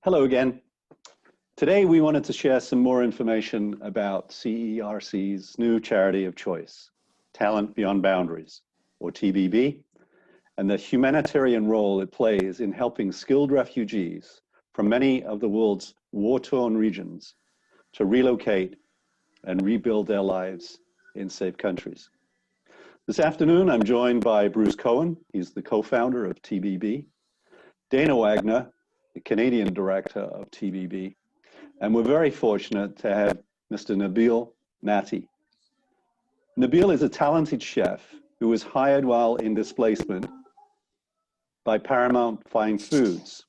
Hello again. Today we wanted to share some more information about CERC's new charity of choice, Talent Beyond Boundaries, or TBB, and the humanitarian role it plays in helping skilled refugees from many of the world's war-torn regions to relocate and rebuild their lives in safe countries. This afternoon, I'm joined by Bruce Cohen. He's the co-founder of TBB, Dana Wagner, the Canadian director of TBB, and we're very fortunate to have Mr. Nabil Mati. Nabil is a talented chef who was hired while in displacement by Paramount Fine Foods.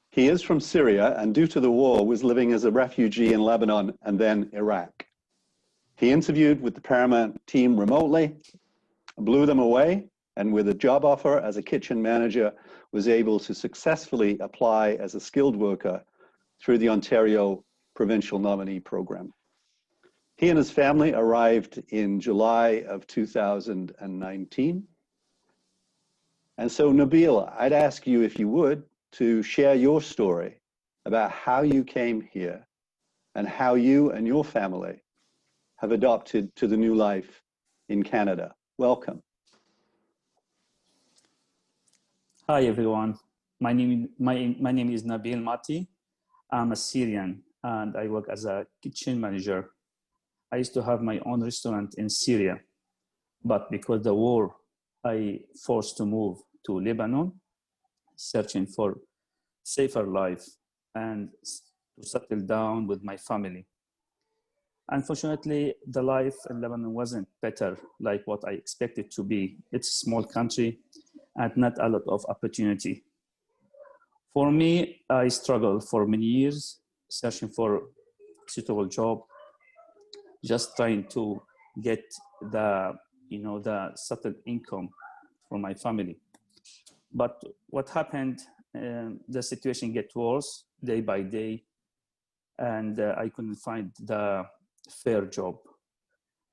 He is from Syria and due to the war was living as a refugee in Lebanon and then Iraq. He interviewed with the Paramount team remotely, blew them away, and with a job offer as a kitchen manager was able to successfully apply as a skilled worker through the Ontario Provincial Nominee Program. He and his family arrived in July of 2019. And so Nabil, I'd ask you if you would to share your story about how you came here and how you and your family have adopted to the new life in Canada. Welcome. Hi everyone, my name is Nabil Mati. I'm a Syrian and I work as a kitchen manager. I used to have my own restaurant in Syria, but because the war, I forced to move to Lebanon, searching for safer life and to settle down with my family. Unfortunately, the life in Lebanon wasn't better like what I expected to be. It's a small country and not a lot of opportunity. For me, I struggled for many years searching for a suitable job, just trying to get the settled income for my family. But what happened, the situation get worse day by day, and I couldn't find the fair job.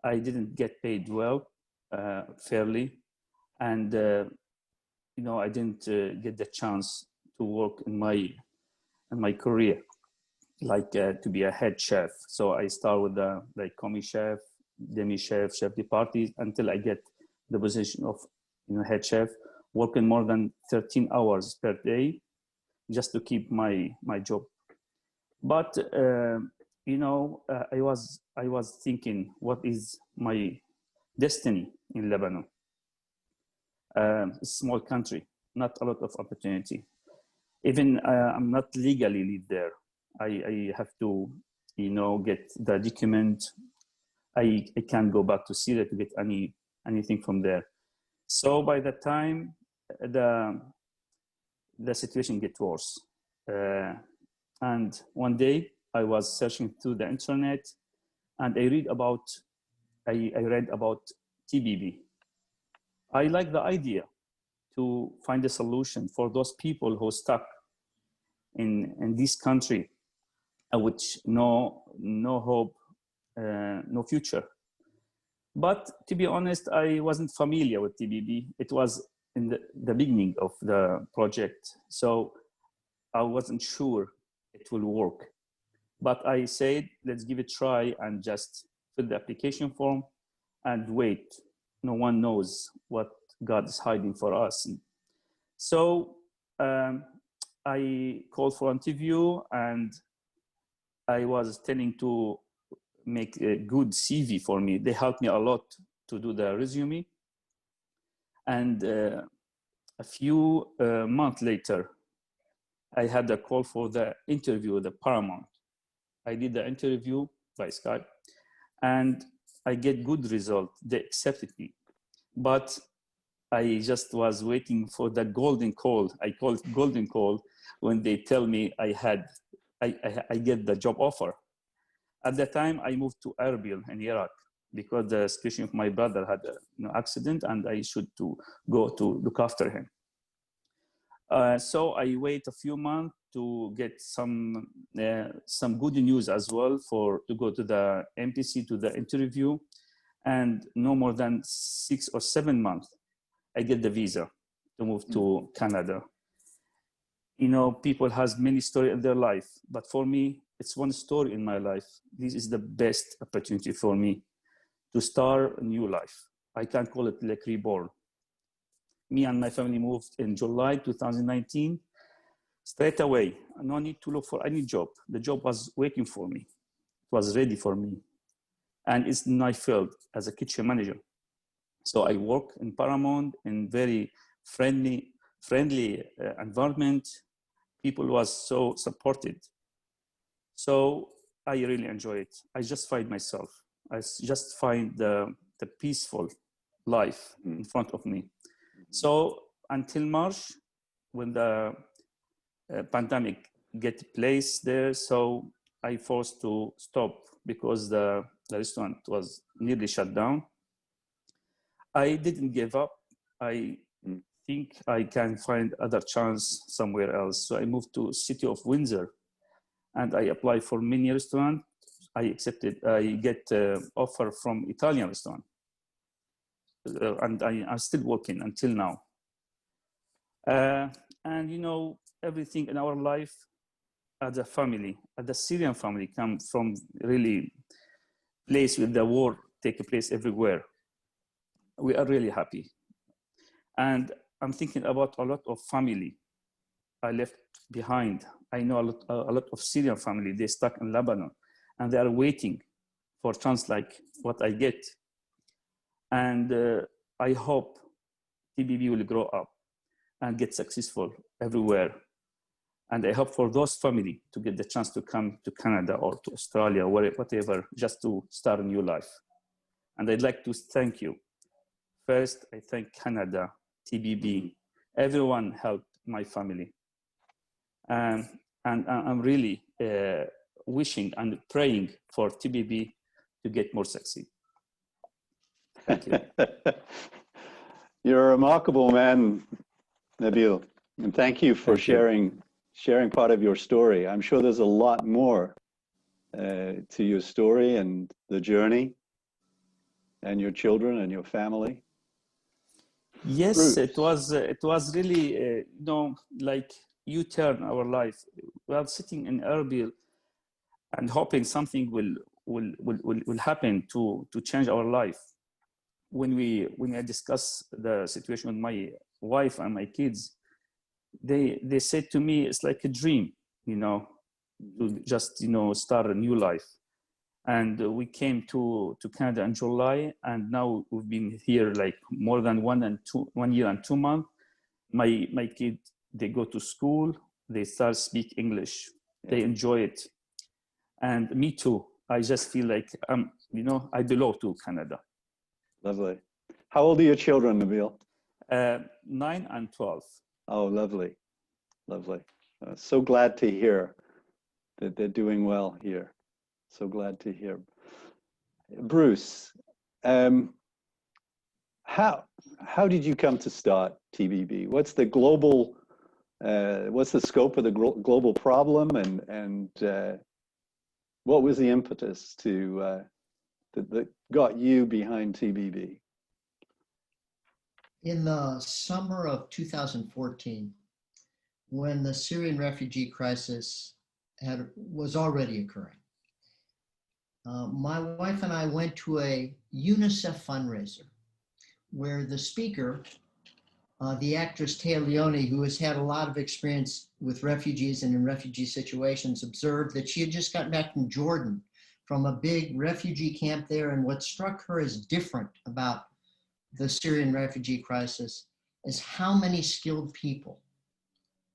I didn't get paid well, fairly, and I didn't get the chance to work in my career, like to be a head chef. So I start with the commis chef, demi chef, chef de partie, until I get the position of head chef, working more than 13 hours per day just to keep my job. But I was thinking, what is my destiny in Lebanon? Small country, not a lot of opportunity. Even I'm not legally live there. I have to, get the document. I can't go back to Syria to get anything from there. So by the time the situation gets worse, and one day I was searching through the internet, and I read about TBB. I like the idea to find a solution for those people who are stuck in this country, which no hope, no future. But to be honest, I wasn't familiar with TBB. It was in the beginning of the project, so I wasn't sure it will work. But I said, let's give it a try and just fill the application form and wait. No one knows what God is hiding for us. So I called for an interview, and I was telling to make a good CV for me. They helped me a lot to do the resume. And a few months later, I had a call for the interview with the Paramount. I did the interview by Skype, and I get good result. They accepted me, but I just was waiting for the golden call. I call it golden call when they tell me I get the job offer. At the time, I moved to Erbil in Iraq because the situation of my brother had an accident, and I should to go to look after him. So I wait a few months to get some good news as well to go to the embassy to the interview, and no more than 6 or 7 months, I get the visa to move to Canada. You know, people has many stories in their life, but for me, it's one story in my life. This is the best opportunity for me to start a new life. I can call it like reborn. Me and my family moved in July 2019. Straight away, no need to look for any job. The job was waiting for me. It was ready for me. And it's in my field as a kitchen manager. So I work in Paramount in very friendly environment. People was so supported. So I really enjoy it. I just find myself. I just find the peaceful life in front of me. So until March, when the pandemic get place there, so I forced to stop because the restaurant was nearly shut down. I didn't give up. I think I can find other chance somewhere else. So I moved to city of Windsor and I applied for many restaurants. I accepted, I get offer from Italian restaurant. And I'm still working until now. And you know, everything in our life as a family, as a Syrian family, come from really place with the war take place everywhere. We are really happy. And I'm thinking about a lot of family I left behind. I know a lot of Syrian family, they're stuck in Lebanon and they are waiting for a chance like what I get. And I hope TBB will grow up and get successful everywhere. And I hope for those family to get the chance to come to Canada or to Australia or whatever, just to start a new life. And I'd like to thank you. First, I thank Canada, TBB, everyone helped my family. And I'm really wishing and praying for TBB to get more success. Thank you. You're a remarkable man, Nabil, and thank you for sharing part of your story. I'm sure there's a lot more to your story and the journey and your children and your family. Yes, Bruce. it was really you know, like you turn our life. We are sitting in Erbil and hoping something will happen to change our life. When I discuss the situation with my wife and my kids, they said to me, it's like a dream, you know, to just, you know, start a new life. And we came to Canada in July, and now we've been here like more than 1 year and 2 months. My kids, they go to school, they start speak English, they enjoy it, and me too. I just feel like you know, I belong to Canada. Lovely. How old are your children, Nabil? 9 and 12. Oh, lovely, lovely. So glad to hear that they're doing well here. So glad to hear. Bruce, how did you come to start TBB? What's the global, what's the scope of the global problem, and what was the impetus to that got you behind TBB? In the summer of 2014, when the Syrian refugee crisis was already occurring, my wife and I went to a UNICEF fundraiser where the speaker, the actress Téa Leoni, who has had a lot of experience with refugees and in refugee situations, observed that she had just gotten back from Jordan from a big refugee camp there. And what struck her as different about the Syrian refugee crisis is how many skilled people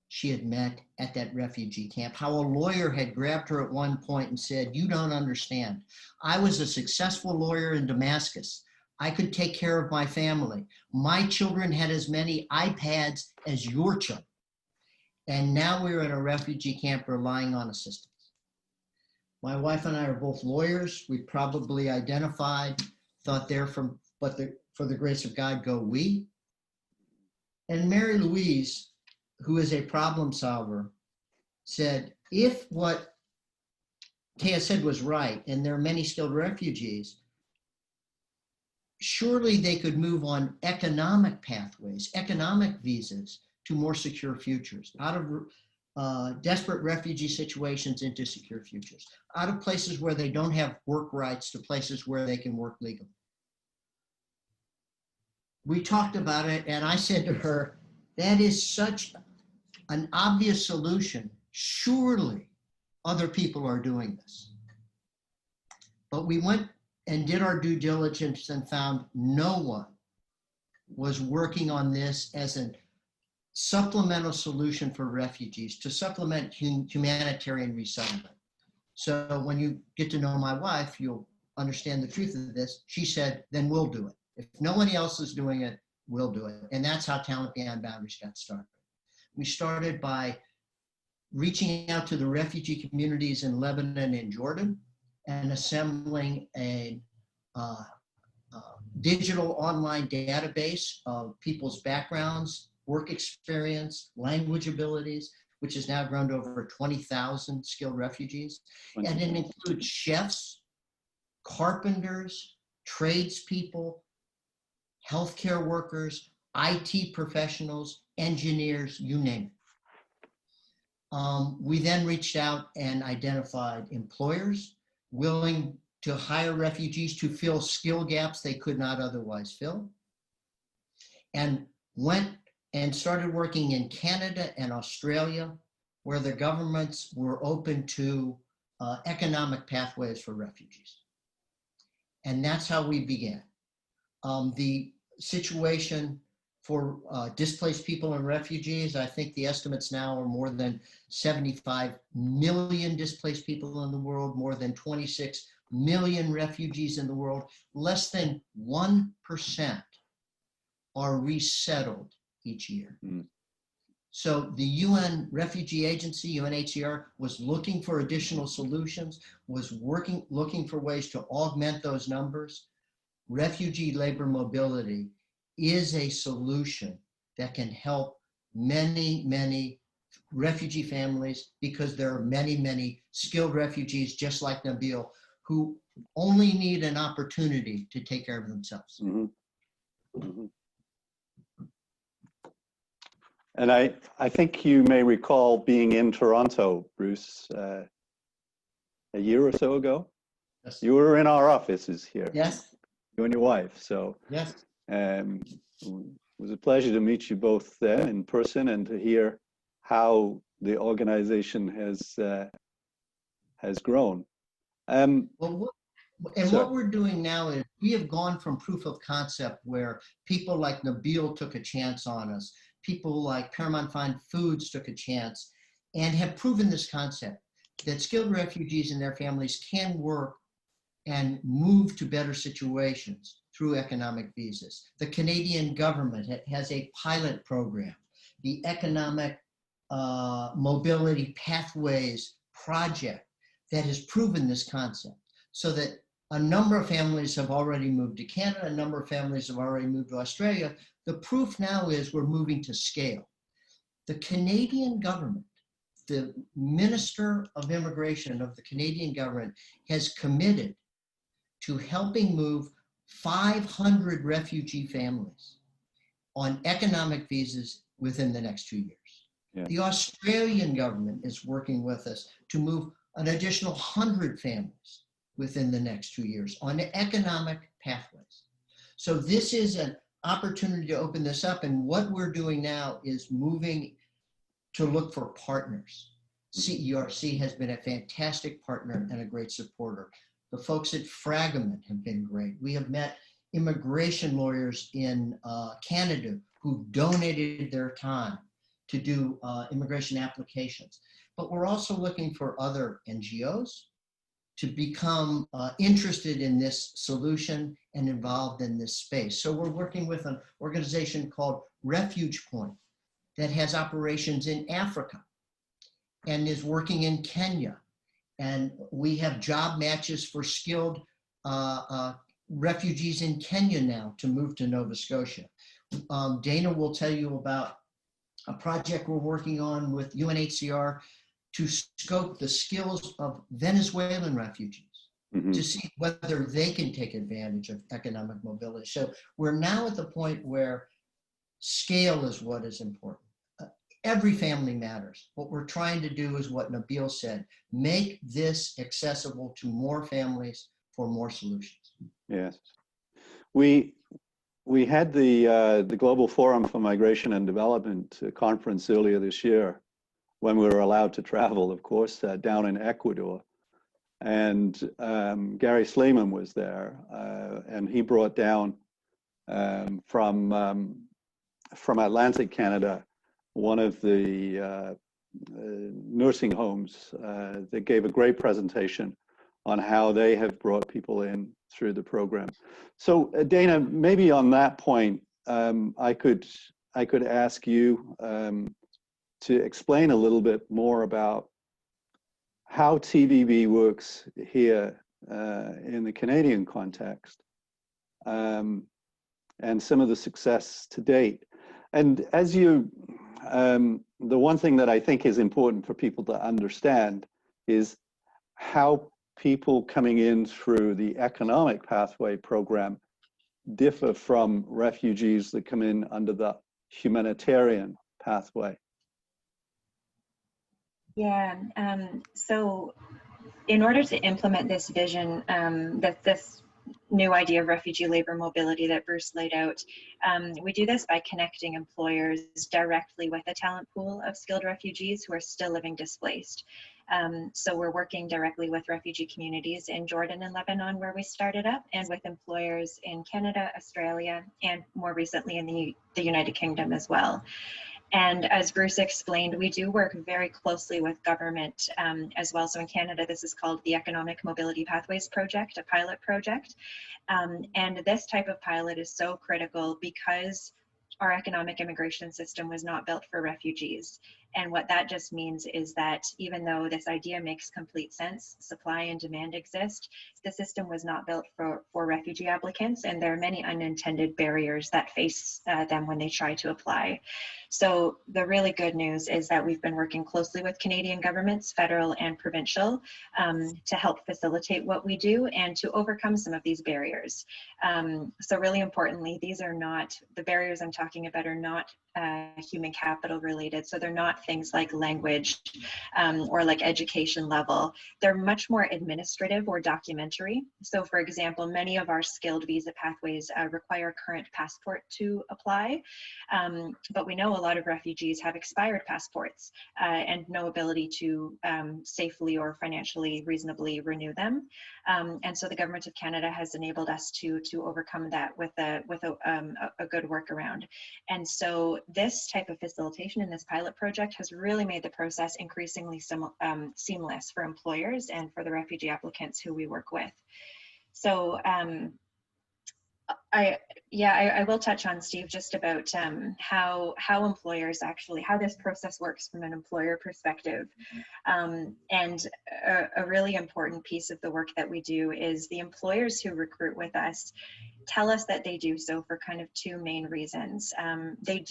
she had met at that refugee camp, how a lawyer had grabbed her at one point and said, "You don't understand. I was a successful lawyer in Damascus. I could take care of my family. My children had as many iPads as your children. And now we're in a refugee camp relying on assistance." My wife and I are both lawyers. We probably identified, thought they're from, but for the grace of God, go we. And Mary Louise, who is a problem solver, said, if what Téa said was right, and there are many skilled refugees, surely they could move on economic pathways, economic visas to more secure futures. Out of desperate refugee situations into secure futures, out of places where they don't have work rights to places where they can work legally. We talked about it, and I said to her, that is such an obvious solution. Surely other people are doing this. But we went and did our due diligence and found no one was working on this as a supplemental solution for refugees to supplement humanitarian resettlement. So when you get to know my wife, you'll understand the truth of this. She said, then we'll do it. If no one else is doing it, we'll do it. And that's how Talent Beyond Boundaries got started. We started by reaching out to the refugee communities in Lebanon and Jordan and assembling a digital online database of people's backgrounds, work experience, language abilities, which has now grown to over 20,000 skilled refugees. And it includes chefs, carpenters, tradespeople, healthcare workers, IT professionals, engineers, you name it. We then reached out and identified employers willing to hire refugees to fill skill gaps they could not otherwise fill, and went and started working in Canada and Australia, where the governments were open to economic pathways for refugees. And that's how we began. The situation for displaced people and refugees, I think the estimates now are more than 75 million displaced people in the world, more than 26 million refugees in the world. Less than 1% are resettled each year. Mm. So the UN Refugee Agency, UNHCR, was looking for additional solutions, was looking for ways to augment those numbers. Refugee labor mobility is a solution that can help many, many refugee families, because there are many, many skilled refugees just like Nabil who only need an opportunity to take care of themselves. Mm-hmm. Mm-hmm. And I think you may recall being in Toronto, Bruce, a year or so ago. Yes. You were in our offices here. Yes. You and your wife. So yes. It was a pleasure to meet you both there in person and to hear how the organization has grown. What we're doing now is we have gone from proof of concept where people like Nabil took a chance on us, people like Paramount Fine Foods took a chance, and have proven this concept that skilled refugees and their families can work and move to better situations through economic visas. The Canadian government has a pilot program, the Economic Mobility Pathways Project, that has proven this concept, so that a number of families have already moved to Canada, a number of families have already moved to Australia. The proof now is we're moving to scale. The Canadian government, the Minister of Immigration of the Canadian government, has committed to helping move 500 refugee families on economic visas within the next 2 years. Yeah. The Australian government is working with us to move an additional 100 families within the next 2 years on economic pathways. So this is an opportunity to open this up, and what we're doing now is moving to look for partners. CERC has been a fantastic partner and a great supporter. The folks at Fragment have been great. We have met immigration lawyers in Canada who donated their time to do immigration applications. But we're also looking for other NGOs to become interested in this solution and involved in this space. So we're working with an organization called Refuge Point that has operations in Africa and is working in Kenya. And we have job matches for skilled refugees in Kenya now to move to Nova Scotia. Dana will tell you about a project we're working on with UNHCR to scope the skills of Venezuelan refugees, mm-hmm. to see whether they can take advantage of economic mobility. So we're now at the point where scale is what is important. every family matters. What we're trying to do is what Nabil said, make this accessible to more families for more solutions. Yes. We had the Global Forum for Migration and Development conference earlier this year, when we were allowed to travel, of course, down in Ecuador. And Gary Sleeman was there, and he brought down from Atlantic Canada one of the nursing homes that gave a great presentation on how they have brought people in through the program. So Dana, maybe on that point, I could ask you to explain a little bit more about how TBB works here in the Canadian context, and some of the success to date. And as you, the one thing that I think is important for people to understand is how people coming in through the economic pathway program differ from refugees that come in under the humanitarian pathway. Yeah, so in order to implement this vision, this new idea of refugee labor mobility that Bruce laid out, we do this by connecting employers directly with a talent pool of skilled refugees who are still living displaced. So we're working directly with refugee communities in Jordan and Lebanon, where we started up, and with employers in Canada, Australia, and more recently in the United Kingdom as well. And as Bruce explained, we do work very closely with government as well. So in Canada, this is called the Economic Mobility Pathways Project, a pilot project. And this type of pilot is so critical because our economic immigration system was not built for refugees. And what that just means is that even though this idea makes complete sense, supply and demand exist, the system was not built for refugee applicants, and there are many unintended barriers that face them when they try to apply. So the really good news is that we've been working closely with Canadian governments, federal and provincial, to help facilitate what we do and to overcome some of these barriers. So really importantly, these are not, the barriers I'm talking about are not human capital related. So they're not things like language or like education level. They're much more administrative or documentary. So for example, many of our skilled visa pathways require current passport to apply. But we know a lot of refugees have expired passports and no ability to safely or financially reasonably renew them. And so the government of Canada has enabled us to overcome that with a good workaround. And so this type of facilitation in this pilot project has really made the process increasingly seamless for employers and for the refugee applicants who we work with. So I will touch on, Steve, just about how employers actually, how this process works from an employer perspective. And a really important piece of the work that we do is the employers who recruit with us tell us that they do so for kind of two main reasons. They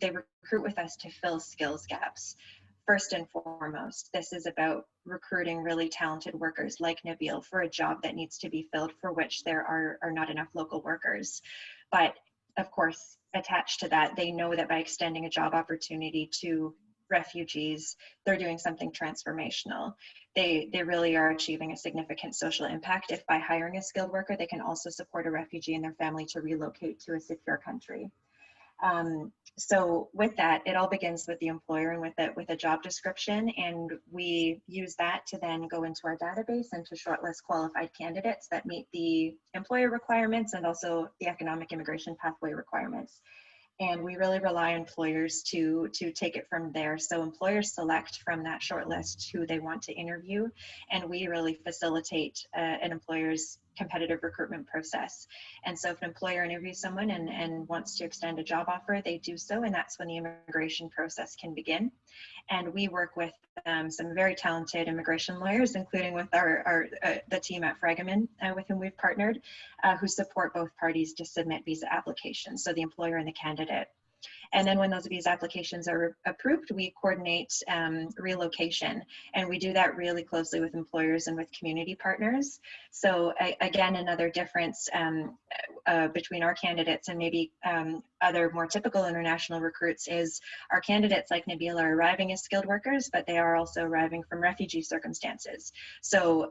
recruit with us to fill skills gaps. First and foremost, this is about recruiting really talented workers like Nabil for a job that needs to be filled, for which there are not enough local workers. But of course, attached to that, they know that by extending a job opportunity to refugees, they're doing something transformational. They really are achieving a significant social impact if by hiring a skilled worker, they can also support a refugee and their family to relocate to a secure country. So with that, it all begins with the employer and with a job description, and we use that to then go into our database and to shortlist qualified candidates that meet the employer requirements and also the economic immigration pathway requirements. And we really rely on employers to take it from there. So employers select from that shortlist who they want to interview, and we really facilitate an employer's competitive recruitment process. And so if an employer interviews someone and wants to extend a job offer, they do so, and that's when the immigration process can begin. And we work with some very talented immigration lawyers, including with the team at Fragaman with whom we've partnered, who support both parties to submit visa applications, so the employer and the candidate. And then when those visa applications are approved, we coordinate relocation. And we do that really closely with employers and with community partners. So again, another difference between our candidates and maybe other more typical international recruits is our candidates like Nabila are arriving as skilled workers, but they are also arriving from refugee circumstances. So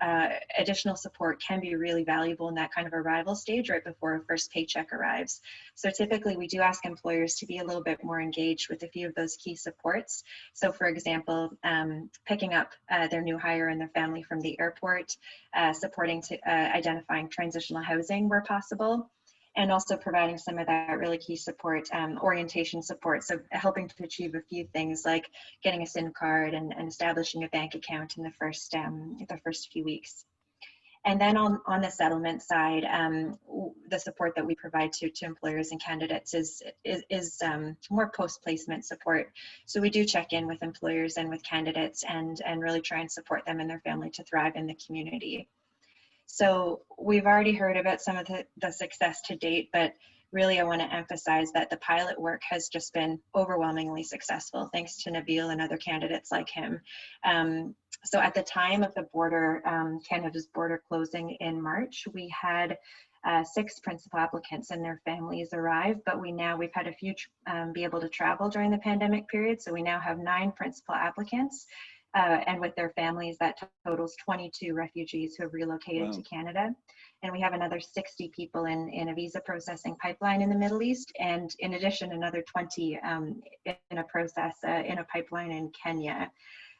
additional support can be really valuable in that kind of arrival stage right before a first paycheck arrives. So typically we do ask employers to be a little bit more engaged with a few of those key supports. So for example, picking up their new hire and their family from the airport, supporting to identifying transitional housing where possible, and also providing some of that really key support, orientation support. So helping to achieve a few things like getting a SIM card and establishing a bank account in the first few weeks. And then on the settlement side, the support that we provide to employers and candidates is more post-placement support. So we do check in with employers and with candidates and really try and support them and their family to thrive in the community. So we've already heard about some of the success to date, but really I want to emphasize that the pilot work has just been overwhelmingly successful, thanks to Nabil and other candidates like him. So at the time of the border, Canada's border closing in March, we had 6 principal applicants and their families arrive, but we've had a few be able to travel during the pandemic period. So we now have 9 principal applicants. And with their families, that totals 22 refugees who have relocated to Canada. And we have another 60 people in a visa processing pipeline in the Middle East. And in addition, another 20 in a process, in a pipeline in Kenya.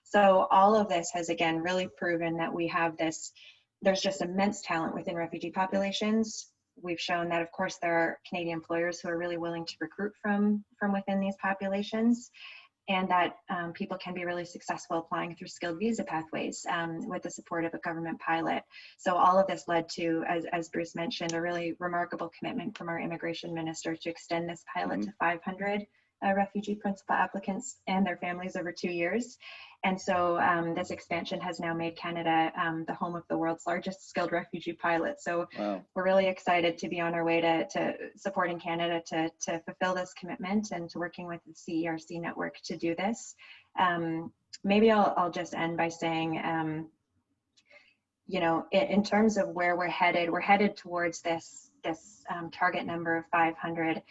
So all of this has, again, really proven that we have there's just immense talent within refugee populations. We've shown that, of course, there are Canadian employers who are really willing to recruit from within these populations, and that people can be really successful applying through skilled visa pathways with the support of a government pilot. So all of this led to, as Bruce mentioned, a really remarkable commitment from our immigration minister to extend this pilot to 500 refugee principal applicants and their families over 2 years. And so this expansion has now made Canada the home of the world's largest skilled refugee pilot. So we're really excited to be on our way to supporting Canada to fulfill this commitment and to working with the CERC network to do this. Maybe I'll just end by saying, you know, in terms of where we're headed towards this target number of 500.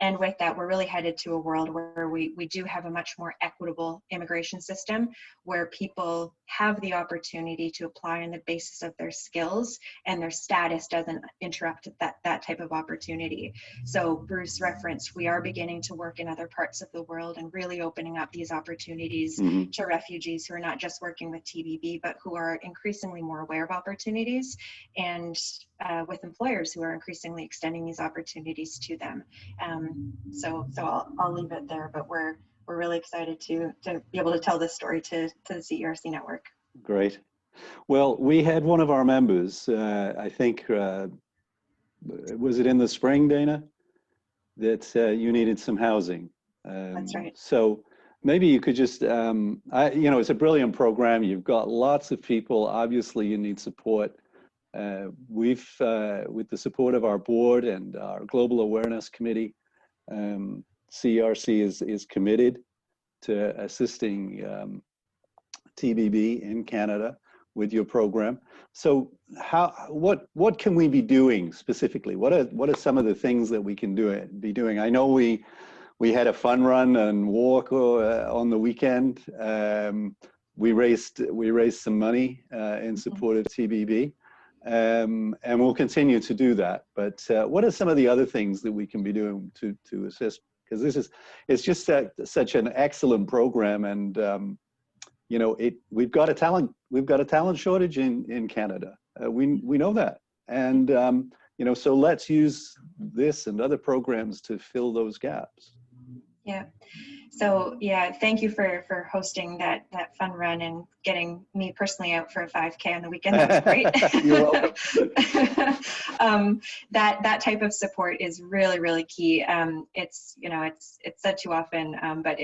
And with that, we're really headed to a world where we do have a much more equitable immigration system, where people have the opportunity to apply on the basis of their skills, and their status doesn't interrupt that type of opportunity. So Bruce referenced, we are beginning to work in other parts of the world and really opening up these opportunities to refugees who are not just working with TBB, but who are increasingly more aware of opportunities, and with employers who are increasingly extending these opportunities to them. So I'll leave it there, but we're really excited to be able to tell this story to the CERC network. Great. Well, we had one of our members, I think, was it in the spring, Dana, that you needed some housing? That's right. So maybe you could just, you know, it's a brilliant program. You've got lots of people. Obviously, you need support. We've, with the support of our board and our Global Awareness Committee, CERC is committed to assisting TBB in Canada with your program. So what can we be doing specifically? What are some of the things that we can be doing? I know we had a fun run and walk on the weekend. We raised some money in support of TBB. And we'll continue to do that. But what are some of the other things that we can be doing to assist? Because it's just such an excellent program, and you know, we've got a talent shortage in Canada. We know that, and you know, so let's use this and other programs to fill those gaps. Yeah. So yeah, thank you for hosting that fun run and getting me personally out for a 5K on the weekend. That was great. You're welcome. That type of support is really, really key. It's, you know, it's said too often, but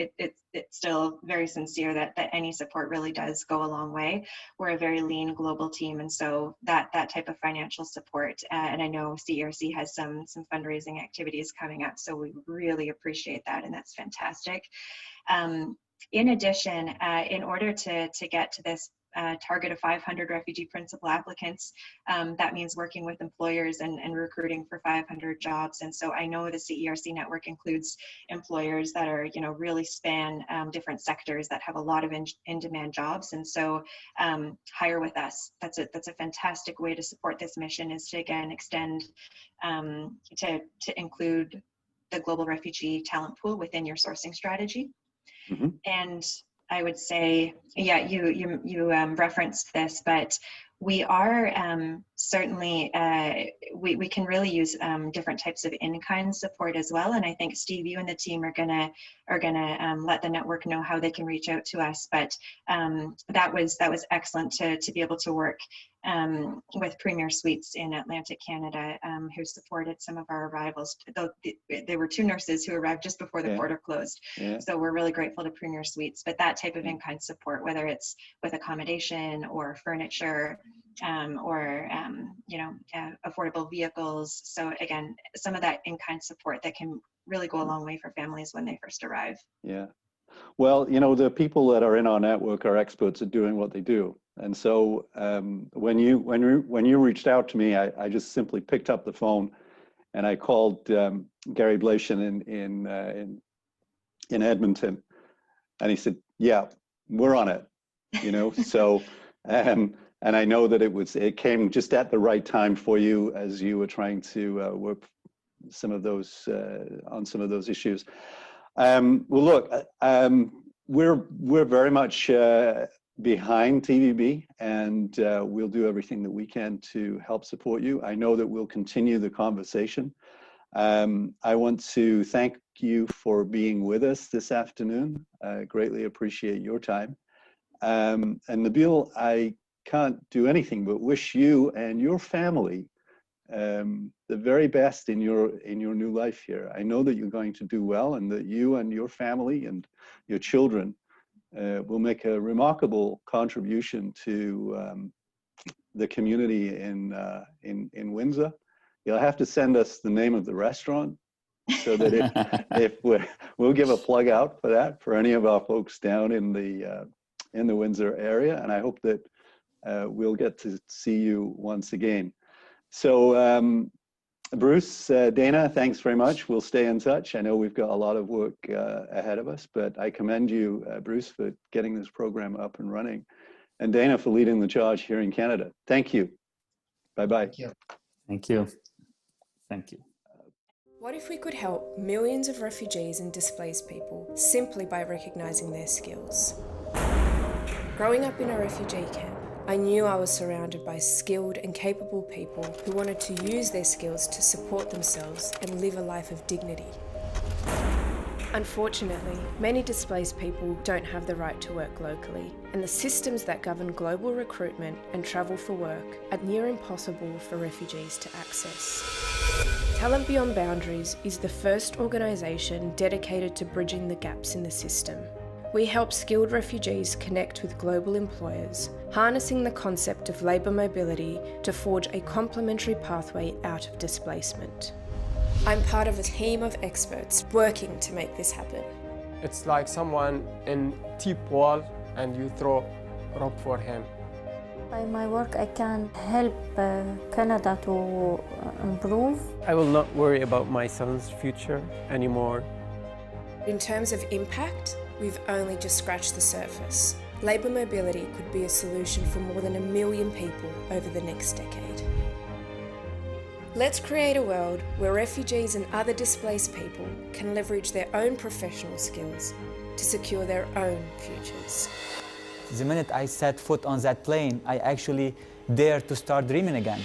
it's still very sincere that any support really does go a long way. We're a very lean global team, and so that type of financial support, and I know CERC has some fundraising activities coming up, so we really appreciate that, and that's fantastic. In addition, in order to get to this target of 500 refugee principal applicants, that means working with employers and recruiting for 500 jobs. And so I know the CERC network includes employers that are, really span different sectors that have a lot of in-demand jobs. And so hire with us. That's a fantastic way to support this mission, is to again extend to include the global refugee talent pool within your sourcing strategy. Mm-hmm. And I would say, yeah, you referenced this, but we are certainly, we can really use different types of in-kind support as well. And I think, Steve, you and the team are gonna let the network know how they can reach out to us. But that was excellent to be able to work with Premier Suites in Atlantic Canada, who supported some of our arrivals. Though there were 2 nurses who arrived just before the border closed. Yeah. So we're really grateful to Premier Suites. But that type of in-kind support, whether it's with accommodation or furniture, or affordable vehicles. So again, some of that in-kind support that can really go a long way for families when they first arrive. Yeah. Well, the people that are in our network are experts at doing what they do. And so when you reached out to me, I just simply picked up the phone and I called Gary Blation in Edmonton, and he said, "Yeah, we're on it." So and I know that it came just at the right time for you as you were trying to work some of those on some of those issues. Well, look, we're very much behind TBB, and we'll do everything that we can to help support you. I know that we'll continue the conversation. I want to thank you for being with us this afternoon. I greatly appreciate your time. And Nabil, I can't do anything but wish you and your family the very best in your new life here. I know that you're going to do well, and that you and your family and your children will make a remarkable contribution to the community in Windsor. You'll have to send us the name of the restaurant so that if we'll give a plug out for that for any of our folks down in the Windsor area, and I hope that we'll get to see you once again. So Bruce, Dana, thanks very much. We'll stay in touch. I know we've got a lot of work ahead of us, but I commend you, Bruce, for getting this program up and running, and Dana for leading the charge here in Canada. Thank you. Bye-bye. Thank you. Thank you. Thank you. What if we could help millions of refugees and displaced people simply by recognizing their skills? Growing up in a refugee camp, I knew I was surrounded by skilled and capable people who wanted to use their skills to support themselves and live a life of dignity. Unfortunately, many displaced people don't have the right to work locally, and the systems that govern global recruitment and travel for work are near impossible for refugees to access. Talent Beyond Boundaries is the first organisation dedicated to bridging the gaps in the system. We help skilled refugees connect with global employers, harnessing the concept of labour mobility to forge a complementary pathway out of displacement. I'm part of a team of experts working to make this happen. It's like someone in deep wall and you throw rope for him. By my work, I can help Canada to improve. I will not worry about my son's future anymore. In terms of impact, we've only just scratched the surface. Labour mobility could be a solution for more than 1 million people over the next decade. Let's create a world where refugees and other displaced people can leverage their own professional skills to secure their own futures. The minute I set foot on that plane, I actually dared to start dreaming again.